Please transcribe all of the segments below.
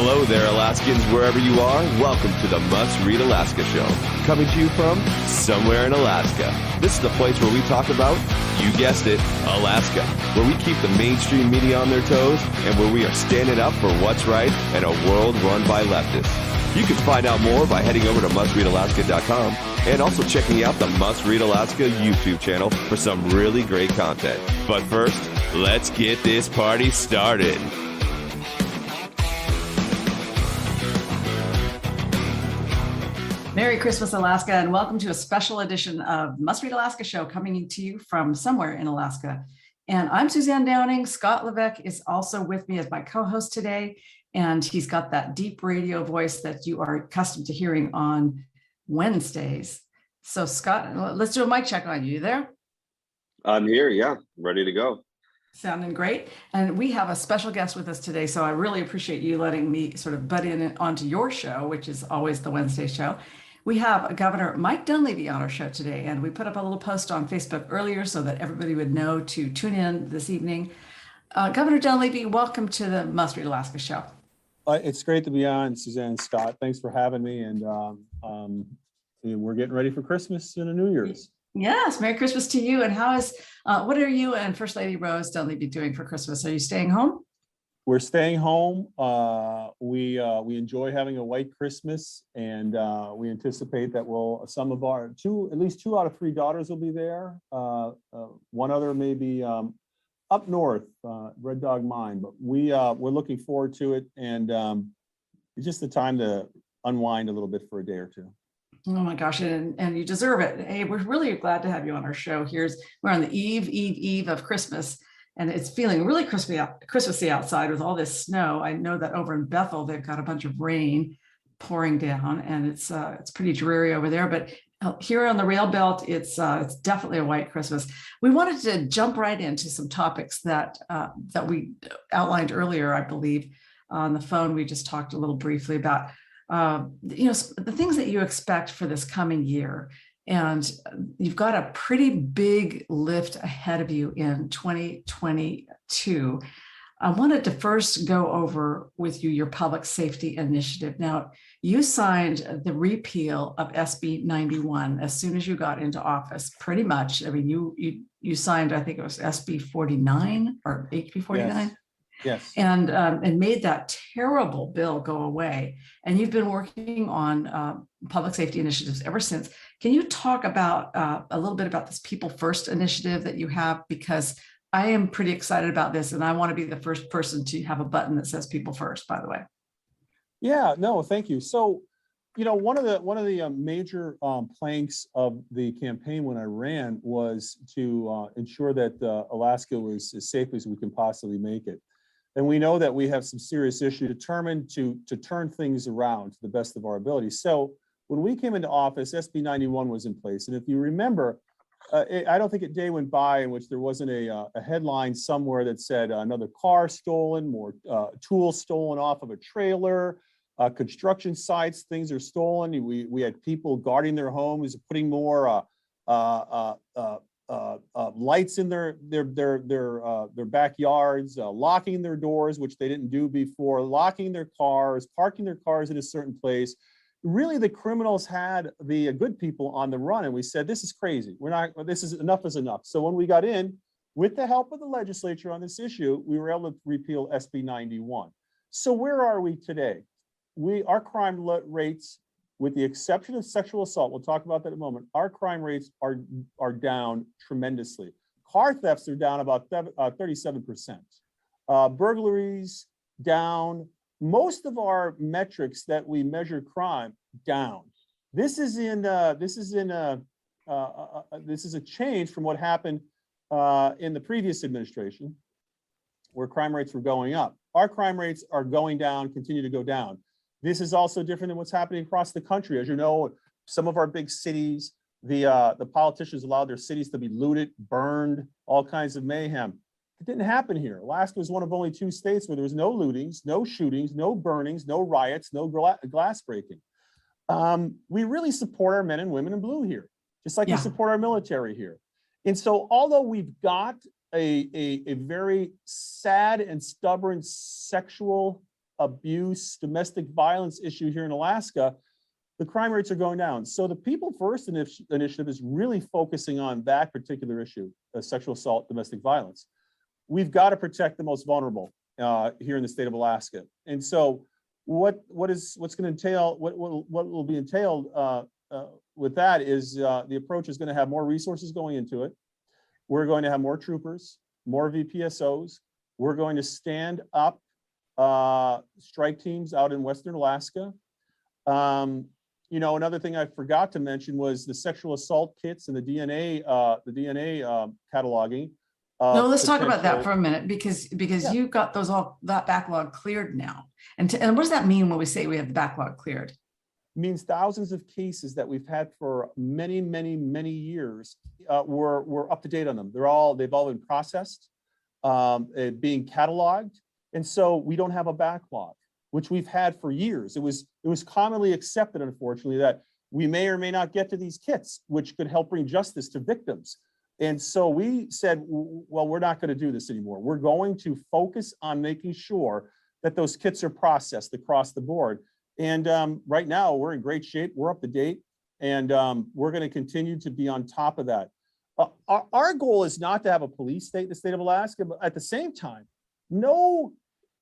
Hello there, Alaskans, wherever you are. Welcome to the Must Read Alaska Show, coming to you from somewhere in Alaska. This is the place where we talk about, you guessed it, Alaska, where we keep the mainstream media on their toes and where we are standing up for what's right in a world run by leftists. You can find out more by heading over to mustreadalaska.com and also checking out the Must Read Alaska YouTube channel for some really great content. But first, let's get this party started. Merry Christmas, Alaska, and welcome to a special edition of Must Read Alaska Show coming to you from somewhere in Alaska. And I'm Suzanne Downing. Scott Levesque is also with me as my co-host today, and he's got that deep radio voice that you are accustomed to hearing on Wednesdays. So Scott, let's do a mic check on you. You there? I'm here, yeah, ready to go. Sounding great. And we have a special guest with us today, so I really appreciate you letting me sort of butt in onto your show, which is always the Wednesday show. We have Governor Mike Dunleavy on our show today, and we put up a little post on Facebook earlier so that everybody would know to tune in this evening. Governor Dunleavy, welcome to the Must Read Alaska Show. It's great to be on, Suzanne and Scott. Thanks for having me, and we're getting ready for Christmas and a New Year's. Yes, Merry Christmas to you. And what are you and First Lady Rose Dunleavy doing for Christmas? Are you staying home? We're staying home. We enjoy having a white Christmas, and we anticipate that some of our at least two out of three daughters will be there. One other may be up north, Red Dog Mine, but we're looking forward to it, and it's just the time to unwind a little bit for a day or two. Oh my gosh, and you deserve it. Hey, we're really glad to have you on our show. We're on the eve of Christmas, and it's feeling really Christmassy outside with all this snow. I know that over in Bethel, they've got a bunch of rain pouring down, and it's pretty dreary over there. But here on the rail belt, it's definitely a white Christmas. We wanted to jump right into some topics that we outlined earlier, I believe, on the phone. We just talked a little briefly about the things that you expect for this coming year. And you've got a pretty big lift ahead of you in 2022. I wanted to first go over with you your public safety initiative. Now, you signed the repeal of SB 91 as soon as you got into office, pretty much. I mean, you signed, I think it was SB 49 or HB 49. Yes. And made that terrible bill go away. And you've been working on public safety initiatives ever since. Can you talk about a little bit about this People First initiative that you have? Because I am pretty excited about this, and I want to be the first person to have a button that says People First, by the way. Yeah, no, thank you. So, one of the major planks of the campaign when I ran was to ensure that Alaska was as safe as we can possibly make it. And we know that we have some serious issues, determined to turn things around to the best of our ability. So when we came into office, SB 91 was in place. And if you remember, I don't think a day went by in which there wasn't a headline somewhere that said another car stolen, more tools stolen off of a trailer, construction sites, things are stolen. We had people guarding their homes, putting more lights in their backyards, locking their doors, which they didn't do before, locking their cars, parking their cars in a certain place. Really, the criminals had the good people on the run, and we said, this is crazy. This is enough is enough. So when we got in, with the help of the legislature on this issue, we were able to repeal SB 91. So where are we today? Our crime rates, with the exception of sexual assault, we'll talk about that in a moment, our crime rates are down tremendously. Car thefts are down about 37%. Burglaries down. Most of our metrics that we measure crime down. This is a change from what happened in the previous administration, where crime rates were going up. Our crime rates are going down, continue to go down. This is also different than what's happening across the country. As you know, some of our big cities, the politicians allowed their cities to be looted, burned, all kinds of mayhem. It didn't happen here. Alaska was one of only 2 states where there was no lootings, no shootings, no burnings, no riots, no glass breaking. We really support our men and women in blue here, just like we support our military here. And so although we've got a very sad and stubborn sexual abuse, domestic violence issue here in Alaska, the crime rates are going down. So the People First initiative is really focusing on that particular issue, sexual assault, domestic violence. We've got to protect the most vulnerable here in the state of Alaska. And so what's going to entail, what will be entailed with that is the approach is going to have more resources going into it. We're going to have more troopers, more VPSOs. We're going to stand up strike teams out in Western Alaska. You know, another thing I forgot to mention was the sexual assault kits and the DNA cataloging. No, let's talk about that for a minute, because Yeah. you got that backlog cleared now. And what does that mean when we say we have the backlog cleared? Means thousands of cases that we've had for many, many, many years. We're up to date on them. They've all been processed, being cataloged, and so we don't have a backlog, which we've had for years. It was commonly accepted, unfortunately, that we may or may not get to these kits, which could help bring justice to victims. And so we said, well, we're not going to do this anymore. We're going to focus on making sure that those kits are processed across the board. And right now, we're in great shape. We're up to date, and we're going to continue to be on top of that. Our goal is not to have a police state in the state of Alaska, but at the same time, no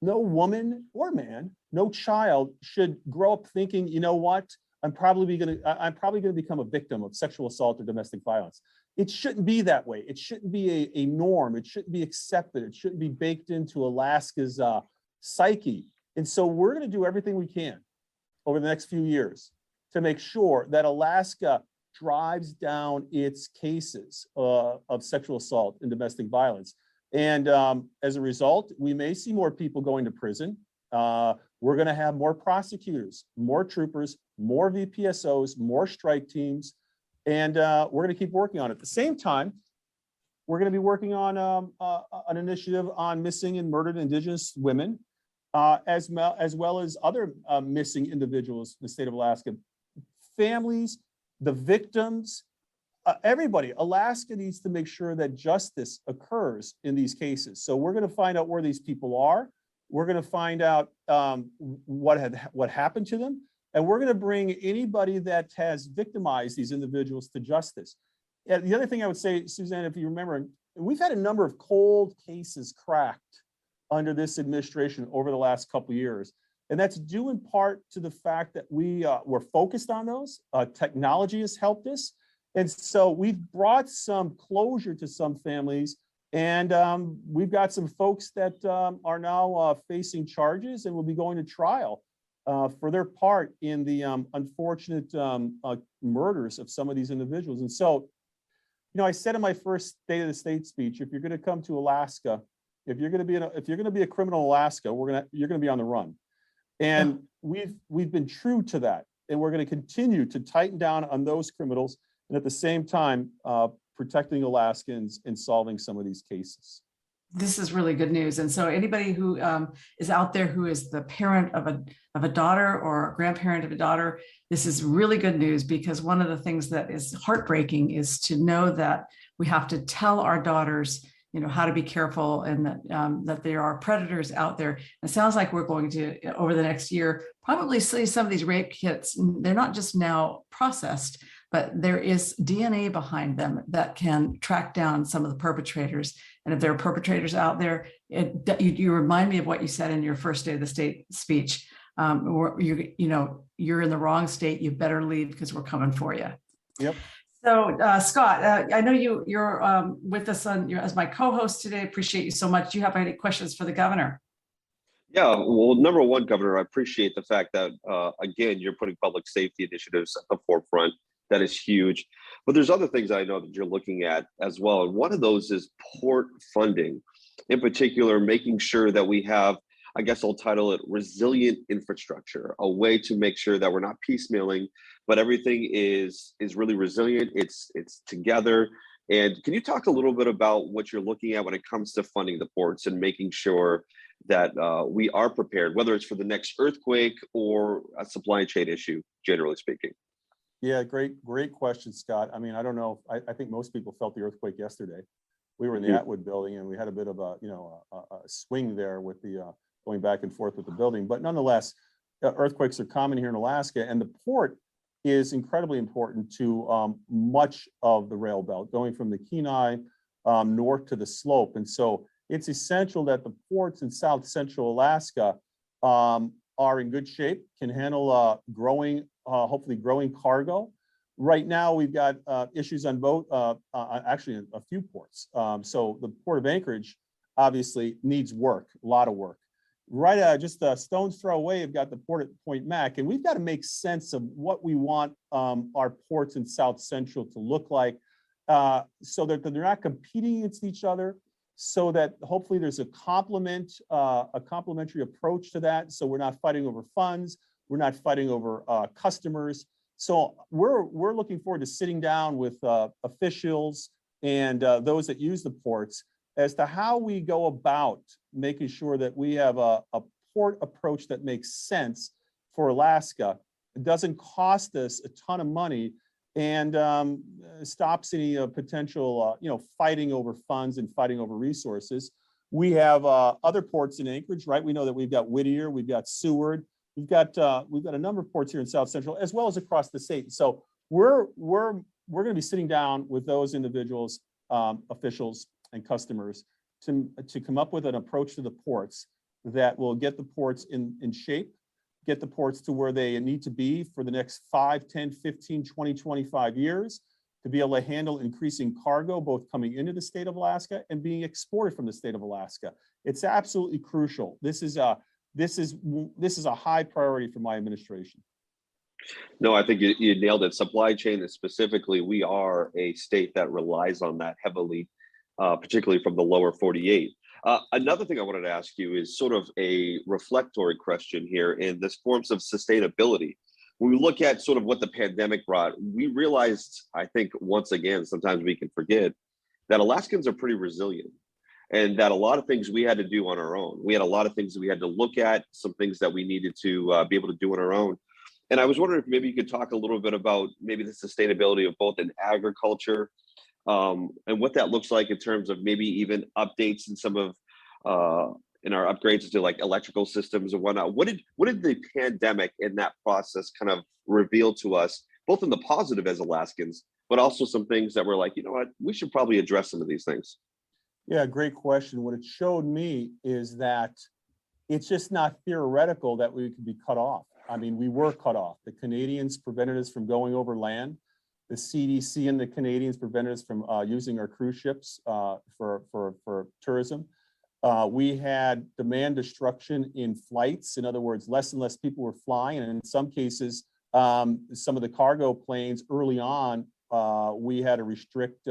woman or man, no child should grow up thinking, you know what, I'm probably going to become a victim of sexual assault or domestic violence. It shouldn't be that way. It shouldn't be a norm. It shouldn't be accepted. It shouldn't be baked into Alaska's psyche. And so we're going to do everything we can over the next few years to make sure that Alaska drives down its cases of sexual assault and domestic violence. And as a result, we may see more people going to prison. We're going to have more prosecutors, more troopers, more VPSOs, more strike teams, and we're going to keep working on it. At the same time, we're going to be working on an initiative on missing and murdered Indigenous women, as well as other missing individuals in the state of Alaska. Families, the victims, everybody. Alaska needs to make sure that justice occurs in these cases. So we're going to find out where these people are. We're going to find out what happened to them. And we're going to bring anybody that has victimized these individuals to justice. And the other thing I would say, Suzanne, if you remember, we've had a number of cold cases cracked under this administration over the last couple of years. And that's due in part to the fact that we're focused on those. Technology has helped us. And so we've brought some closure to some families. And we've got some folks that are now facing charges and will be going to trial for their part in the unfortunate murders of some of these individuals. And so, you know, I said in my first State of the State speech, if you're going to come to Alaska, if you're going to be a criminal in Alaska, you're going to be on the run. And we've been true to that, and we're going to continue to tighten down on those criminals, and at the same time protecting Alaskans and solving some of these cases. This is really good news. And so anybody who is out there who is the parent of a daughter or a grandparent of a daughter, this is really good news, because one of the things that is heartbreaking is to know that we have to tell our daughters, you know, how to be careful, and that there are predators out there. It sounds like we're going to, over the next year, probably see some of these rape kits. They're not just now processed, but there is DNA behind them that can track down some of the perpetrators. And if there are perpetrators out there, you remind me of what you said in your first Day of the State speech. You're in the wrong state. You better leave, because we're coming for you. Yep. So Scott, I know you're with us as my co-host today. Appreciate you so much. Do you have any questions for the governor? Yeah, well, number one, Governor, I appreciate the fact that, again, you're putting public safety initiatives at the forefront. That is huge. But there's other things I know that you're looking at as well. And one of those is port funding, in particular, making sure that we have, I guess I'll title it, resilient infrastructure, a way to make sure that we're not piecemealing, but everything is really resilient. It's together. And can you talk a little bit about what you're looking at when it comes to funding the ports and making sure that we are prepared, whether it's for the next earthquake or a supply chain issue, generally speaking? Yeah, great question, Scott. I mean, I don't know. I think most people felt the earthquake yesterday. We were in the Atwood building, and we had a bit of a swing there with the going back and forth with the building. But nonetheless, earthquakes are common here in Alaska, and the port is incredibly important to much of the rail belt, going from the Kenai north to the slope. And so it's essential that the ports in South Central Alaska are in good shape, can handle hopefully growing cargo. Right now, we've got issues on actually a few ports. So the Port of Anchorage obviously needs work, a lot of work. Right, just a stone's throw away, you've got the port at Point Mac, and we've got to make sense of what we want our ports in South Central to look like, so that they're not competing against each other, so that hopefully there's a complementary approach to that, so we're not fighting over funds, we're not fighting over customers. So we're looking forward to sitting down with officials and those that use the ports as to how we go about making sure that we have a port approach that makes sense for Alaska. It doesn't cost us a ton of money and stops any potential fighting over funds and fighting over resources. We have other ports in Anchorage, right? We know that we've got Whittier, we've got Seward, we've got a number of ports here in South Central, as well as across the state. So we're going to be sitting down with those individuals, officials, and customers to come up with an approach to the ports that will get the ports in shape, get the ports to where they need to be for the next 5, 10, 15, 20, 25 years, to be able to handle increasing cargo, both coming into the state of Alaska and being exported from the state of Alaska. It's absolutely crucial. This is a high priority for my administration. No, I think you nailed it. Supply chain, and specifically, we are a state that relies on that heavily, particularly from the lower 48. Another thing I wanted to ask you is sort of a reflectory question here in this forms of sustainability. When we look at sort of what the pandemic brought, we realized, I think once again, sometimes we can forget that Alaskans are pretty resilient, and that a lot of things we had to do on our own. We had a lot of things that we had to look at, some things that we needed to be able to do on our own. And I was wondering if maybe you could talk a little bit about maybe the sustainability of both in agriculture, and what that looks like in terms of maybe even updates in some of in our upgrades to like electrical systems and whatnot. What did the pandemic in that process kind of reveal to us, both in the positive as Alaskans, but also some things that were like, you know what, we should probably address some of these things? Yeah, great question. What it showed me is that it's just not theoretical that we could be cut off. I mean, we were cut off. The Canadians prevented us from going over land. The CDC and the Canadians prevented us from using our cruise ships for tourism. We had demand destruction in flights. In other words, less and less people were flying. And in some cases, some of the cargo planes early on, we had to restrict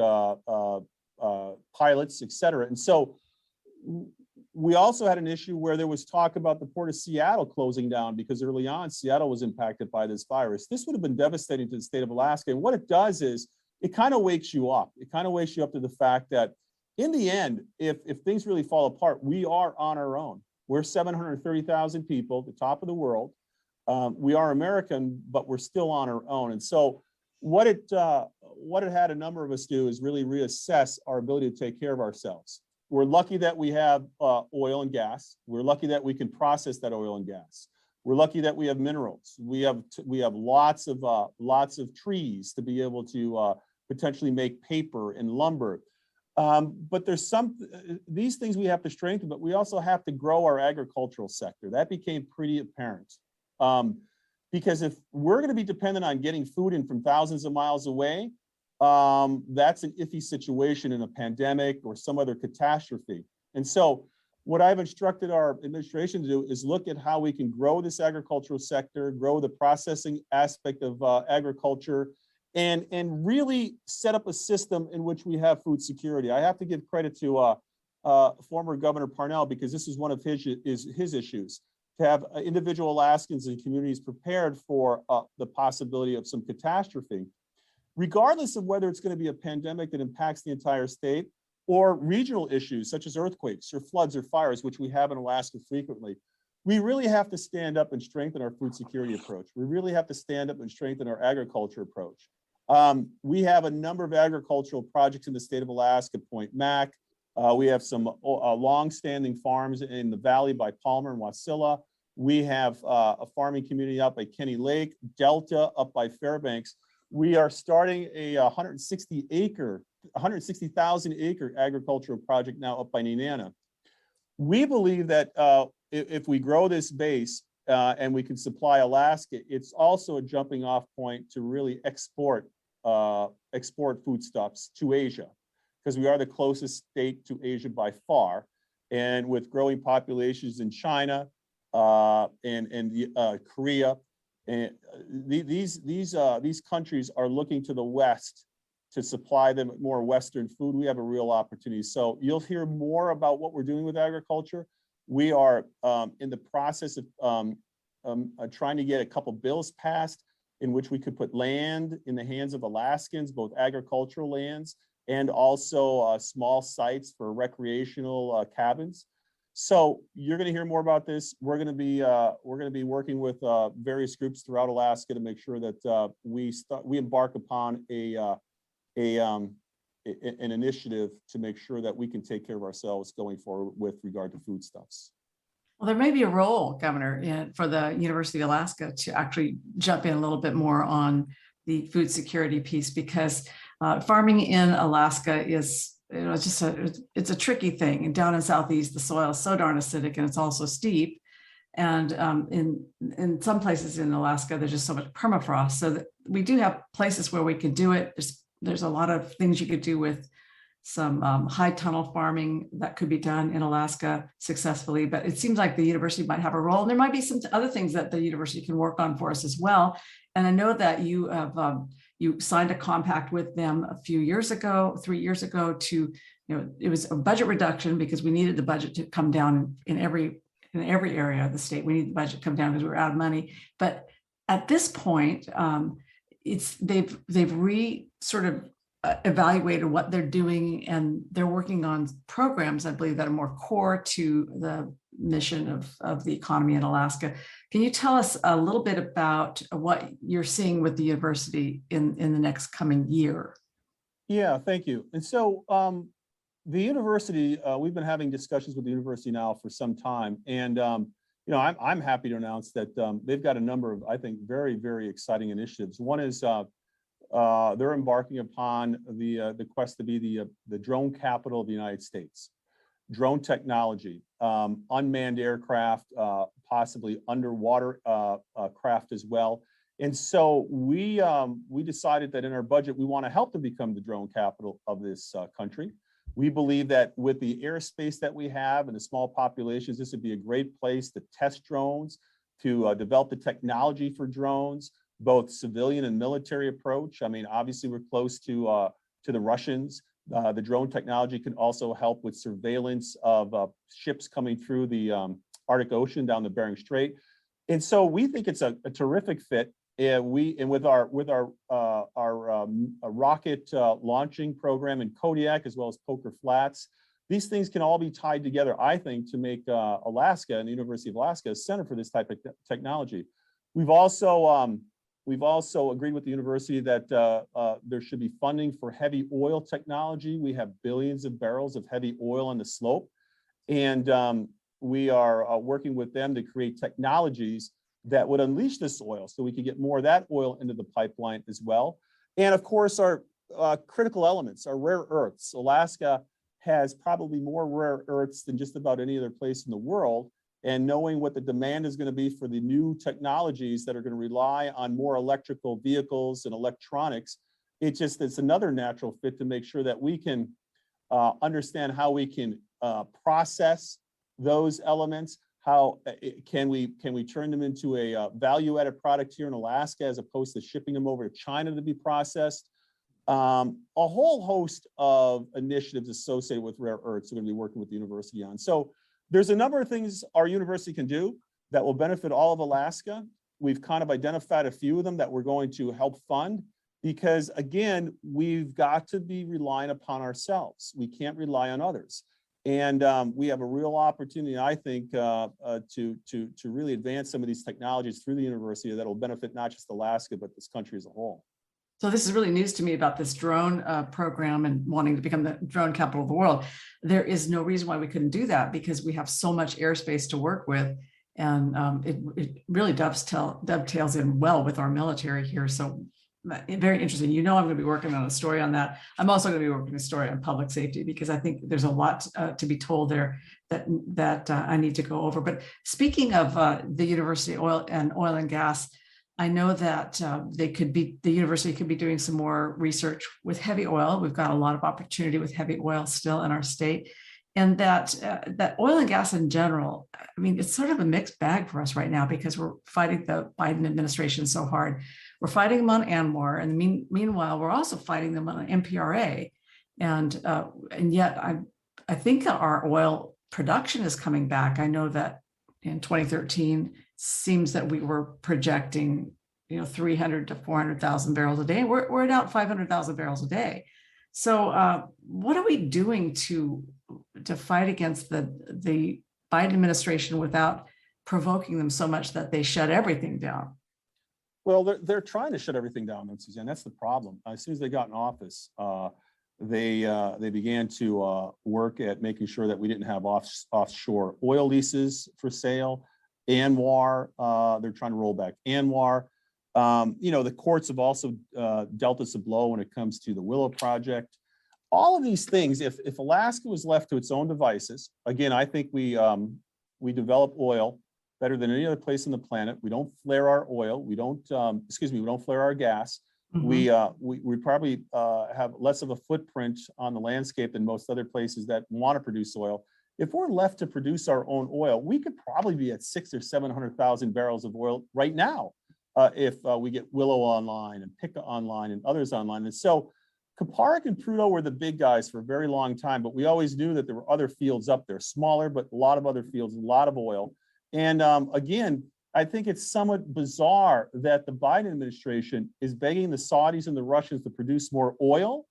pilots, et cetera. And so we also had an issue where there was talk about the Port of Seattle closing down because early on Seattle was impacted by this virus. This would have been devastating to the state of Alaska. And what it does is it kind of wakes you up. It kind of wakes you up to the fact that in the end, if things really fall apart, we are on our own. We're 730,000 people, the top of the world. We are American, but we're still on our own. And so what it had a number of us do is really reassess our ability to take care of ourselves. We're lucky that we have oil and gas. We're lucky that we can process that oil and gas. We're lucky that we have minerals. We have lots of trees to be able to potentially make paper and lumber. But there's these things we have to strengthen, but we also have to grow our agricultural sector. That became pretty apparent. Because if we're going to be dependent on getting food in from thousands of miles away, that's an iffy situation in a pandemic or some other catastrophe. And so what I've instructed our administration to do is look at how we can grow this agricultural sector, grow the processing aspect of agriculture, and really set up a system in which we have food security. I have to give credit to former Governor Parnell, because this is one of his issues, to have individual Alaskans and communities prepared for the possibility of some catastrophe. Regardless of whether it's going to be a pandemic that impacts the entire state or regional issues such as earthquakes or floods or fires, which we have in Alaska frequently, we really have to stand up and strengthen our food security approach. We really have to stand up and strengthen our agriculture approach. We have a number of agricultural projects in the state of Alaska, Point Mac, We have some long-standing farms in the valley by Palmer and Wasilla. We have a farming community up by Kenny Lake, Delta up by Fairbanks. We are starting a 160,000 acre agricultural project now up by Nenana. We believe that if we grow this base and we can supply Alaska, it's also a jumping off point to really export foodstuffs to Asia, because we are the closest state to Asia by far. And with growing populations in China and Korea, and these countries are looking to the West to supply them more Western food. We have a real opportunity. So you'll hear more about what we're doing with agriculture. We are in the process of trying to get a couple bills passed in which we could put land in the hands of Alaskans, both agricultural lands and also small sites for recreational cabins. So you're going to hear more about this. We're going to be working with various groups throughout Alaska to make sure that we embark upon an initiative to make sure that we can take care of ourselves going forward with regard to foodstuffs. Well, there may be a role, Governor, for the University of Alaska to actually jump in a little bit more on the food security piece, because farming in Alaska is, it's a tricky thing. And down in Southeast, the soil is so darn acidic and it's also steep. And in some places in Alaska, there's just so much permafrost. So that we do have places where we can do it. There's a lot of things you could do with some high tunnel farming that could be done in Alaska successfully, but it seems like the university might have a role. And there might be some other things that the university can work on for us as well. And I know that you have you signed a compact with them a few years ago, 3 years ago, to, it was a budget reduction because we needed the budget to come down in every area of the state. We need the budget to come down because we were out of money. But at this point, they've sort of evaluated what they're doing, and they're working on programs, I believe, that are more core to the mission of the economy in Alaska. Can you tell us a little bit about what you're seeing with the university in the next coming year? Yeah, thank you. And so the university, we've been having discussions with the university now for some time, and I'm happy to announce that they've got a number of, I think, very, very exciting initiatives. One is they're embarking upon the quest to be the drone capital of the United States. Drone technology, unmanned aircraft, possibly underwater craft as well. And so we decided that in our budget, we want to help them become the drone capital of this country. We believe that with the airspace that we have and the small populations, this would be a great place to test drones, to develop the technology for drones, both civilian and military approach. I mean, obviously, we're close to the Russians. The drone technology can also help with surveillance of ships coming through the Arctic Ocean down the Bering Strait. And so we think it's a terrific fit. With our rocket launching program in Kodiak, as well as Poker Flats, these things can all be tied together, I think, to make Alaska and the University of Alaska a center for this type of technology. We've also agreed with the university that there should be funding for heavy oil technology. We have billions of barrels of heavy oil on the slope, and we are working with them to create technologies that would unleash this oil so we could get more of that oil into the pipeline as well. And of course, our critical elements, our rare earths. Alaska has probably more rare earths than just about any other place in the world. And knowing what the demand is going to be for the new technologies that are going to rely on more electrical vehicles and electronics, it's another natural fit to make sure that we can understand how we can process those elements. How can we turn them into a value-added product here in Alaska as opposed to shipping them over to China to be processed? A whole host of initiatives associated with rare earths we're going to be working with the university on. So there's a number of things our university can do that will benefit all of Alaska. We've kind of identified a few of them that we're going to help fund because, again, we've got to be relying upon ourselves. We can't rely on others. And we have a real opportunity, I think, to really advance some of these technologies through the university that will benefit not just Alaska, but this country as a whole. So this is really news to me about this drone program and wanting to become the drone capital of the world. There is no reason why we couldn't do that because we have so much airspace to work with. And it really dovetails in well with our military here. So very interesting. You know, I'm going to be working on a story on that. I'm also going to be working a story on public safety because I think there's a lot to be told there that I need to go over. But speaking of the university oil and gas, I know that the university could be doing some more research with heavy oil. We've got a lot of opportunity with heavy oil still in our state. And that oil and gas in general, I mean, it's sort of a mixed bag for us right now because we're fighting the Biden administration so hard. We're fighting them on ANWR, and meanwhile, we're also fighting them on MPRA. And yet, I think our oil production is coming back. I know that in 2013, seems that we were projecting, 300 to 400,000 barrels a day. We're at about 500,000 barrels a day. So what are we doing to fight against the Biden administration without provoking them so much that they shut everything down? Well, they're trying to shut everything down, Suzanne. That's the problem. As soon as they got in office, they began to work at making sure that we didn't have offshore oil leases for sale. ANWR, they're trying to roll back ANWR. The courts have also dealt us a blow when it comes to the Willow Project. All of these things, if Alaska was left to its own devices, again, I think we develop oil better than any other place on the planet. We don't flare our oil. We don't flare our gas. Mm-hmm. We probably have less of a footprint on the landscape than most other places that want to produce oil. If we're left to produce our own oil, we could probably be at 600,000 or 700,000 barrels of oil right now if we get Willow online and Pika online and others online. And so Kuparuk and Prudhoe were the big guys for a very long time, but we always knew that there were other fields up there, smaller, but a lot of other fields, a lot of oil. And again, I think it's somewhat bizarre that the Biden administration is begging the Saudis and the Russians to produce more oil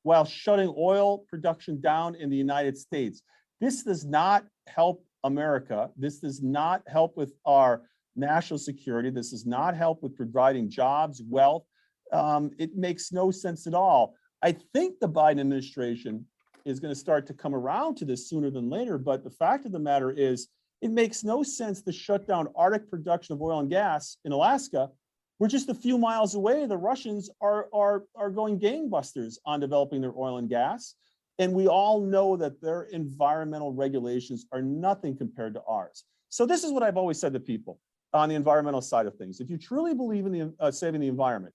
while shutting oil production down in the United States. This does not help America. This does not help with our national security. This does not help with providing jobs, wealth. It makes no sense at all. I think the Biden administration is going to start to come around to this sooner than later. But the fact of the matter is, it makes no sense to shut down Arctic production of oil and gas in Alaska. We're just a few miles away. The Russians are going gangbusters on developing their oil and gas. And we all know that their environmental regulations are nothing compared to ours. So this is what I've always said to people on the environmental side of things. If you truly believe in saving the environment,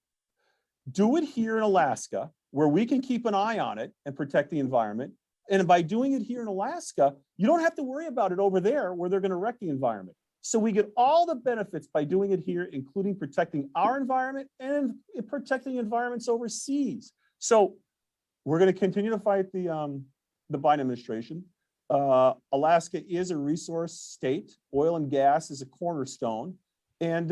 do it here in Alaska, where we can keep an eye on it and protect the environment. And by doing it here in Alaska, you don't have to worry about it over there where they're going to wreck the environment. So we get all the benefits by doing it here, including protecting our environment and protecting environments overseas. So we're going to continue to fight the Biden administration. Alaska is a resource state. Oil and gas is a cornerstone. And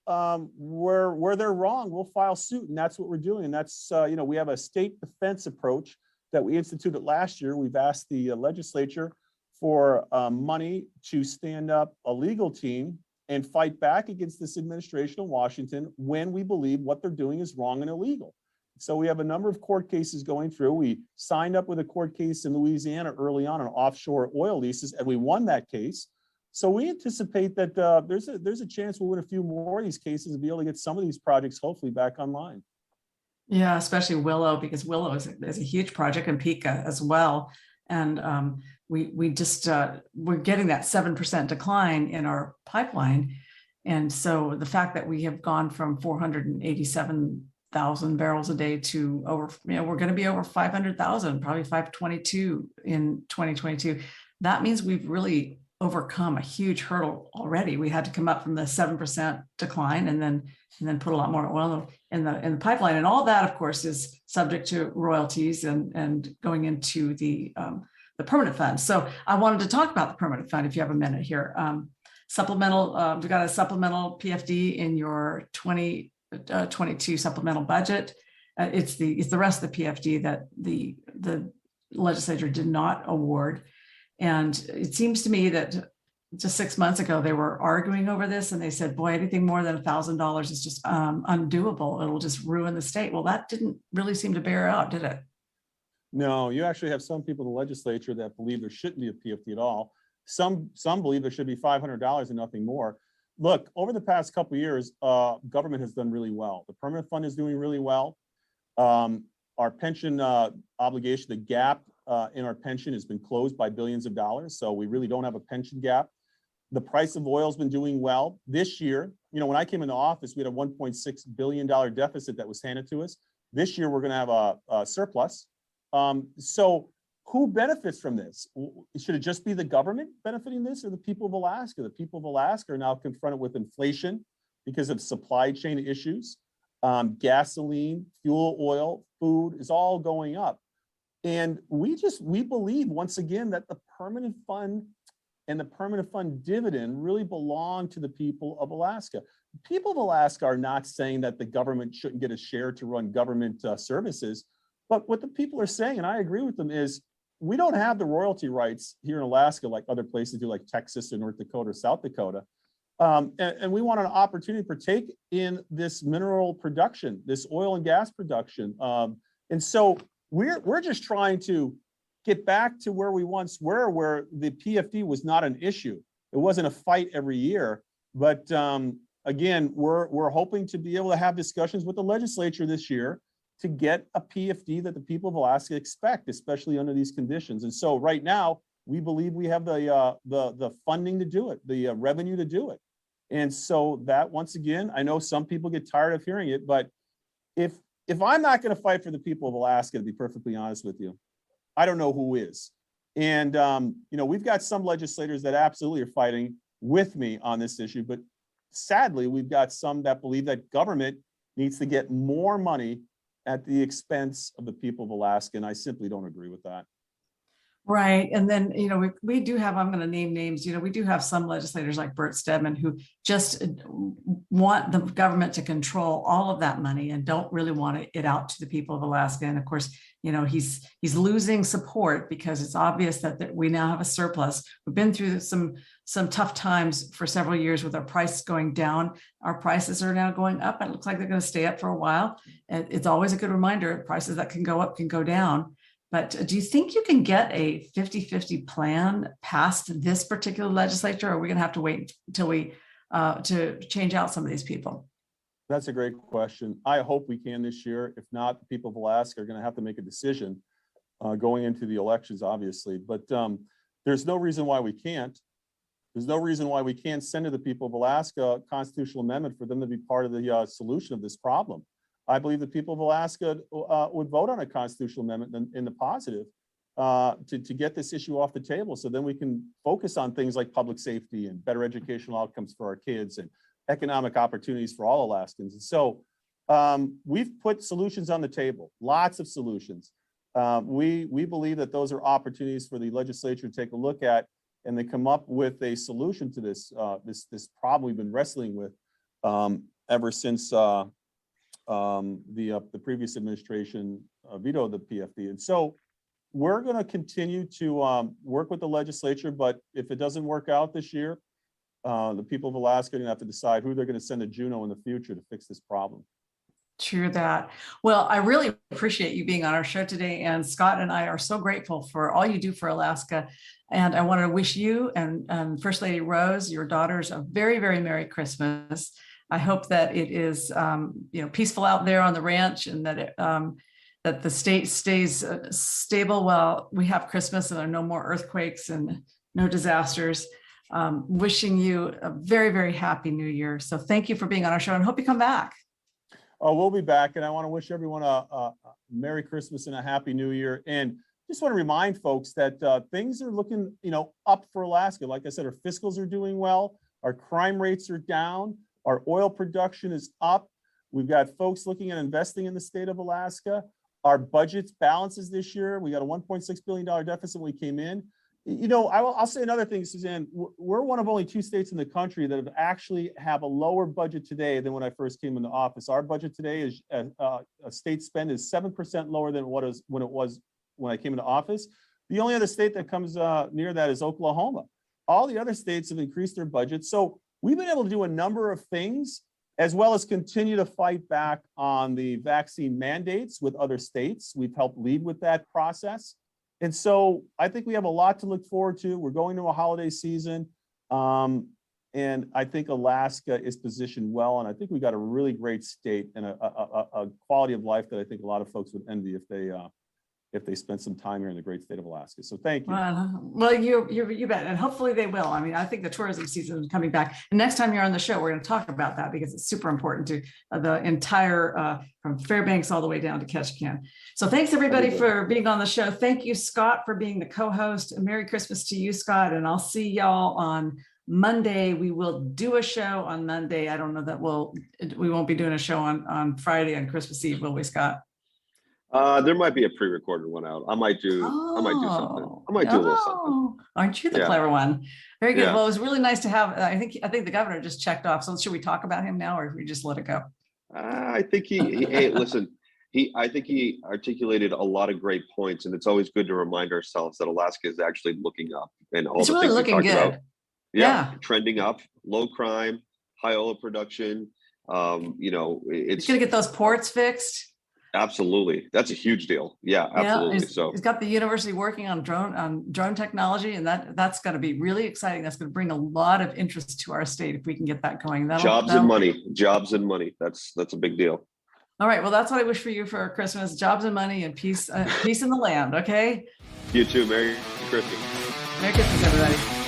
where they're wrong, we'll file suit. And that's what we're doing. And that's, we have a state defense approach that we instituted last year. We've asked the legislature for money to stand up a legal team and fight back against this administration in Washington when we believe what they're doing is wrong and illegal. So we have a number of court cases going through. We signed up with a court case in Louisiana early on offshore oil leases, and we won that case. So we anticipate that there's a chance we'll win a few more of these cases and be able to get some of these projects hopefully back online. Yeah, especially Willow, because Willow is a huge project, and Pika as well. And we're getting that 7% decline in our pipeline. And so the fact that we have gone from 487,000 barrels a day to over, we're going to be over 500,000, probably 522 in 2022. That means we've really overcome a huge hurdle already. We had to come up from the 7% decline and then put a lot more oil in the pipeline. And all that, of course, is subject to royalties and going into the permanent fund. So I wanted to talk about the permanent fund if you have a minute here. Supplemental, we've got a supplemental PFD in your 2022 supplemental budget. It's the rest of the PFD that the legislature did not award. And it seems to me that just 6 months ago, they were arguing over this and they said, boy, anything more than $1,000 is just undoable. It'll just ruin the state. Well, that didn't really seem to bear out, did it? No, you actually have some people in the legislature that believe there shouldn't be a PFD at all. Some believe there should be $500 and nothing more. Look, over the past couple of years, government has done really well. The permanent fund is doing really well. Our pension obligation, the gap in our pension has been closed by billions of dollars. So we really don't have a pension gap. The price of oil has been doing well. This year, you know, when I came into office, we had a $1.6 billion deficit that was handed to us. This year, we're going to have a surplus. So who benefits from this? Should it just be the government benefiting this, or the people of Alaska? The people of Alaska are now confronted with inflation because of supply chain issues. Gasoline, fuel oil, food is all going up. And we believe, once again, that the permanent fund and the permanent fund dividend really belong to the people of Alaska. People of Alaska are not saying that the government shouldn't get a share to run government services. But what the people are saying, and I agree with them, is we don't have the royalty rights here in Alaska like other places do, like Texas or North Dakota or South Dakota. And we want an opportunity to partake in this mineral production, this oil and gas production. And so we're just trying to get back to where we once were, where the PFD was not an issue. It wasn't a fight every year. But again, we're hoping to be able to have discussions with the legislature this year to get a PFD that the people of Alaska expect, especially under these conditions. And so right now, we believe we have the funding to do it, the revenue to do it. And so that, once again, I know some people get tired of hearing it, but if I'm not going to fight for the people of Alaska, to be perfectly honest with you, I don't know who is. And you know, we've got some legislators that absolutely are fighting with me on this issue, but sadly, we've got some that believe that government needs to get more money at the expense of the people of Alaska, and I simply don't agree with that. Right. And then, you know, we do have, I'm going to name names, you know, we do have some legislators like Bert Stedman who just want the government to control all of that money and don't really want it out to the people of Alaska. And of course, you know, he's losing support because it's obvious that we now have a surplus. We've been through some tough times for several years with our price going down. Our prices are now going up. It looks like they're going to stay up for a while. And it's always a good reminder, prices that can go up can go down. But do you think you can get a 50-50 plan past this particular legislature, or are we going to have to wait until we to change out some of these people? That's a great question. I hope we can this year. If not, the people of Alaska are going to have to make a decision going into the elections, obviously. But there's no reason why we can't. There's no reason why we can't send to the people of Alaska a constitutional amendment for them to be part of the solution of this problem. I believe the people of Alaska would vote on a constitutional amendment in the positive to get this issue off the table. So then we can focus on things like public safety and better educational outcomes for our kids and economic opportunities for all Alaskans. And so we've put solutions on the table, lots of solutions. We believe that those are opportunities for the legislature to take a look at, and they come up with a solution to this problem we've been wrestling with ever since the previous administration vetoed the PFD. And so we're going to continue to work with the legislature, but if it doesn't work out this year, the people of Alaska are going to have to decide who they're going to send to Juneau in the future to fix this problem. True that. Well, I really appreciate you being on our show today. And Scott and I are so grateful for all you do for Alaska. And I want to wish you and First Lady Rose, your daughters, a very, very Merry Christmas. I hope that it is, you know, peaceful out there on the ranch, and that that the state stays stable while we have Christmas and there are no more earthquakes and no disasters. Wishing you a very, very happy New Year. So thank you for being on our show, and hope you come back. Oh, we'll be back, and I want to wish everyone a Merry Christmas and a Happy New Year. And just want to remind folks that things are looking, you know, up for Alaska. Like I said, our fiscals are doing well, our crime rates are down, our oil production is up. We've got folks looking at investing in the state of Alaska. Our budget's balances this year. We got a $1.6 billion deficit when we came in. You know, I'll say another thing, Suzanne. We're one of only 2 states in the country that have a lower budget today than when I first came into office. Our budget today is a state spend is 7% lower than what it was when I came into office. The only other state that comes near that is Oklahoma. all the other states have increased their budgets. So we've been able to do a number of things, as well as continue to fight back on the vaccine mandates with other states. We've helped lead with that process. And so I think we have a lot to look forward to. We're going to a holiday season. And I think Alaska is positioned well. And I think we got a really great state and a quality of life that I think a lot of folks would envy if they spent some time here in the great state of Alaska. So thank you. Well, you bet. And hopefully they will. I mean, I think the tourism season is coming back. And next time you're on the show, we're going to talk about that because it's super important to the entire, from Fairbanks all the way down to Ketchikan. So thanks everybody for being on the show. Thank you, Scott, for being the co-host. Merry Christmas to you, Scott. And I'll see y'all on Monday. We will do a show on Monday. I don't know that we won't be doing a show on Friday on Christmas Eve, will we, Scott? There might be a pre-recorded one out. I might do something. I might do a little something. Aren't you the clever one? Very good. Yeah. Well, it was really nice to have. I think the governor just checked off. So should we talk about him now, or if we just let it go? I think hey, listen. I think he articulated a lot of great points, and it's always good to remind ourselves that Alaska is actually looking up, and all It's the really things we looking talked good. about. Yeah. Trending up, low crime, high oil production. It's going to get those ports fixed. Absolutely. That's a huge deal. Yeah, absolutely. So he's got the university working on drone technology, and that's going to be really exciting. That's going to bring a lot of interest to our state if we can get that going. Jobs and money. That's a big deal. All right. Well, that's what I wish for you for Christmas: jobs and money and peace in the land. Okay. You too. Merry Christmas. Merry Christmas, everybody.